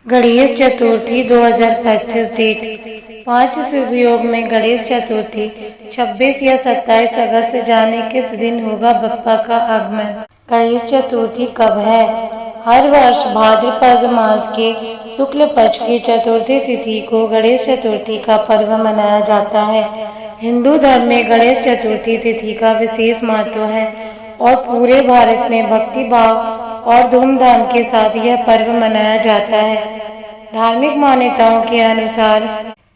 Ganesh Chaturthi 2025 date 5 शुभ योग में गणेश चतुर्थी 26 या 27 अगस्त जाने किस दिन होगा बप्पा का आगमन। गणेश चतुर्थी कब है? हर वर्ष भाद्रपद मास के शुक्ल पक्ष की चतुर्थी तिथि को गणेश चतुर्थी का पर्व मनाया जाता है। हिंदू धर्म में गणेश चतुर्थी तिथि का विशेष महत्व है और पूरे भारत में भक्ति भाव और धूमधाम के साथ यह पर्व मनाया जाता है। धार्मिक मान्यताओं के अनुसार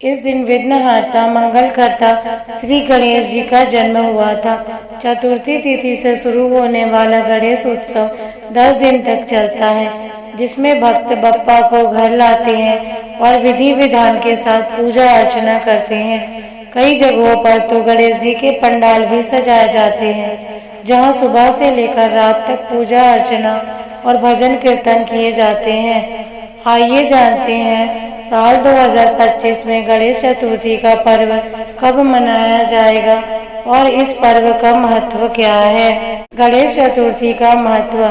इस दिन विघ्नहर्ता मंगलकर्ता श्री गणेश जी का जन्म हुआ था। चतुर्थी तिथि से शुरू होने वाला गणेश उत्सव 10 दिन तक चलता है, जिसमें भक्त बप्पा को घर लाते हैं और विधि विधान के साथ पूजा अर्चना करते हैं। कई जगहों पर तो गणेश जी के पंडाल भी सजाए जाते हैं, जहां सुबह से लेकर रात तक पूजा अर्चना और भजन कीर्तन किए जाते हैं। आइए जानते हैं साल 2025 में गणेश चतुर्थी का पर्व कब मनाया जाएगा और इस पर्व का महत्व क्या है। गणेश चतुर्थी का महत्व।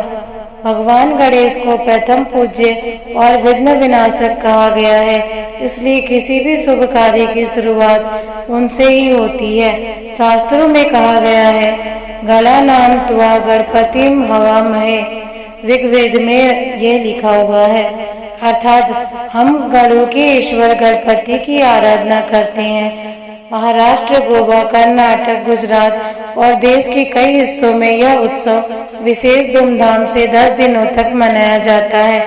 भगवान गणेश को प्रथम पूज्य और विघ्न विनाशक कहा गया है, इसलिए किसी भी शुभ कार्य की शुरुआत उनसे ही होती है। शास्त्रों में कहा गया है, गणा नाम त्वा गणपतिम हवामहे। ऋग्वेद में ये लिखा हुआ है, अर्थात हम गणों के ईश्वर गणपति की आराधना करते हैं। महाराष्ट्र, गोवा, कर्नाटक, गुजरात और देश के कई हिस्सों में यह उत्सव विशेष धूमधाम से 10 दिनों तक मनाया जाता है।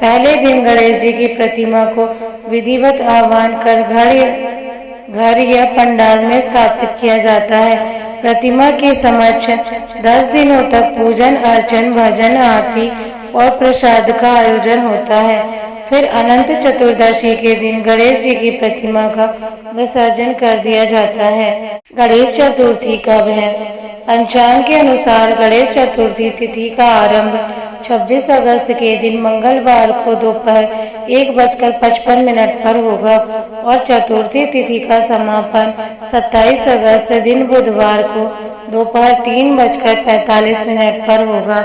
पहले दिन गणेश जी की प्रतिमा को विधिवत आह्वान कर घर या पंडाल में स्थापित किया जाता है। प्रतिमा के समक्ष 10 दिनों तक पूजन अर्चन, भजन, आरती और प्रसाद का आयोजन होता है। फिर अनंत चतुर्दशी के दिन गणेश जी की प्रतिमा का विसर्जन कर दिया जाता है। गणेश चतुर्थी कब है? पंचांग के अनुसार गणेश चतुर्थी तिथि का आरंभ 26 अगस्त के दिन मंगलवार को दोपहर 1:55 पर होगा और चतुर्थी तिथि का समापन 27 अगस्त दिन बुधवार को दोपहर 3:45 पर होगा।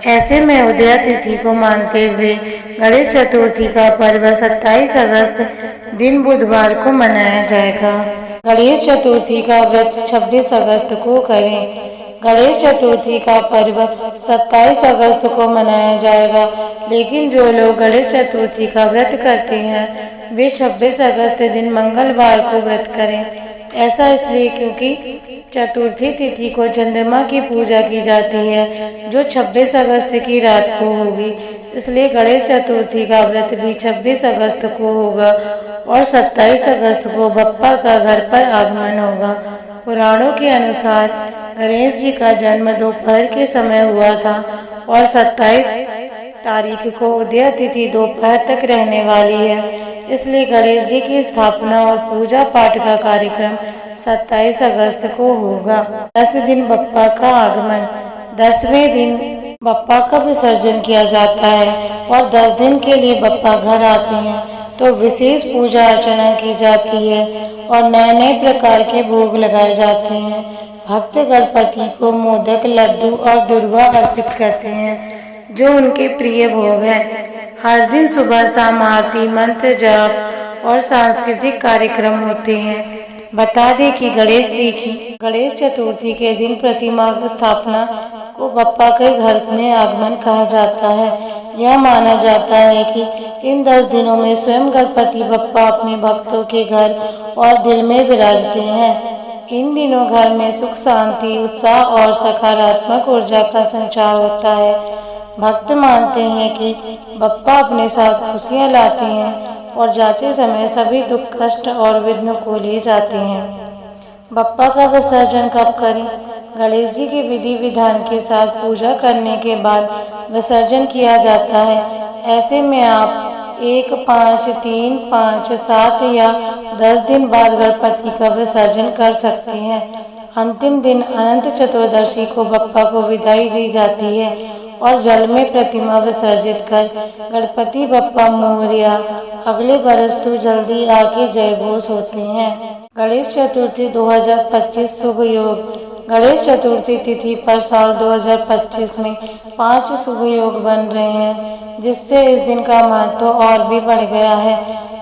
ऐसे में उदया तिथि को मानते हुए गणेश चतुर्थी का पर्व 27 अगस्त दिन बुधवार को मनाया जाएगा। गणेश चतुर्थी का व्रत 26 अगस्त को करें। गणेश चतुर्थी का पर्व 27 अगस्त को मनाया जाएगा, लेकिन जो लोग गणेश चतुर्थी का व्रत करते हैं वे 26 अगस्त दिन मंगलवार को व्रत करें। ऐसा इसलिए क्योंकि चतुर्थी तिथि को चंद्रमा की पूजा की जाती है, जो 26 अगस्त की रात को होगी। इसलिए गणेश चतुर्थी का व्रत भी 26 अगस्त को होगा और 27 अगस्त को बप्पा का घर पर आगमन होगा। पुराणों के अनुसार गणेश जी का जन्म दोपहर के समय हुआ था और 27 तारीख को उदया तिथि दोपहर तक रहने वाली है। इसलिए गणेश जी की स्थापना और पूजा पाठ का कार्यक्रम 27 अगस्त को होगा। 10 दिन बप्पा का आगमन। 10वें दिन बप्पा का विसर्जन किया जाता है और 10 दिन के लिए बप्पा घर आते हैं तो विशेष पूजा अर्चना की जाती है और नए नए प्रकार के भोग लगाए जाते हैं। भक्त गणपति को मोदक, लड्डू और दुर्वा अर्पित करते हैं, जो उनके प्रिय भोग हैं। हर दिन सुबह शाम आरती, मंत्र जाप और सांस्कृतिक कार्यक्रम होते हैं। बता दें कि गणेश चतुर्थी के दिन प्रतिमा की स्थापना को बप्पा के घर में आगमन कहा जाता है। यह माना जाता है कि इन 10 दिनों में स्वयं गणपति बप्पा अपने भक्तों के घर और दिल में विराजते हैं। इन दिनों घर में सुख, शांति, उत्साह और सकारात्मक ऊर्जा का संचार होता है। भक्त मानते हैं कि बप्पा अपने साथ खुशियां लाते हैं और जाते समय सभी दुख, कष्ट और विघ्न को ले जाते हैं। बप्पा का विसर्जन कब करें? गणेश जी के विधि विधान के साथ पूजा करने के बाद विसर्जन किया जाता है। ऐसे में आप 1, 5, 3, 5, 7 या 10 दिन बाद गणपति का विसर्जन कर सकते हैं। अंतिम दिन अनंत चतुर्दशी को बप्पा को विदाई दी जाती है और जल में प्रतिमा विसर्जित कर गणपति बप्पा मोरया, अगले बरस तू जल्दी आके जय घोष होते हैं। गणेश चतुर्थी 2025 शुभ योग। गणेश चतुर्थी तिथि पर साल 2025 में 5 शुभ योग बन रहे हैं, जिससे इस दिन का महत्व और भी बढ़ गया है।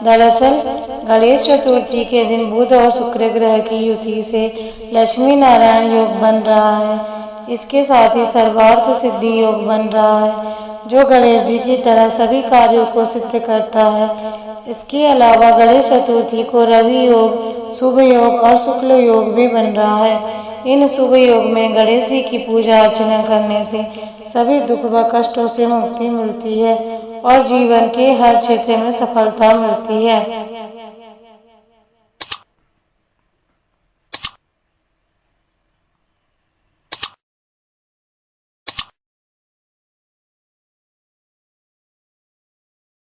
दरअसल गणेश चतुर्थी के दिन बुध और शुक्र ग्रह की युति से लक्ष्मी नारायण योग बन रहा है। इसके साथ ही सर्वार्थ सिद्धि योग बन रहा है, जो गणेश जी की तरह सभी कार्यों को सिद्ध करता है। इसके अलावा गणेश चतुर्थी को रवि योग, शुभ योग और शुक्ल योग भी बन रहा है। इन शुभ योग में गणेश जी की पूजा अर्चना करने से सभी दुख व कष्टों से मुक्ति मिलती है और जीवन के हर क्षेत्र में सफलता मिलती है।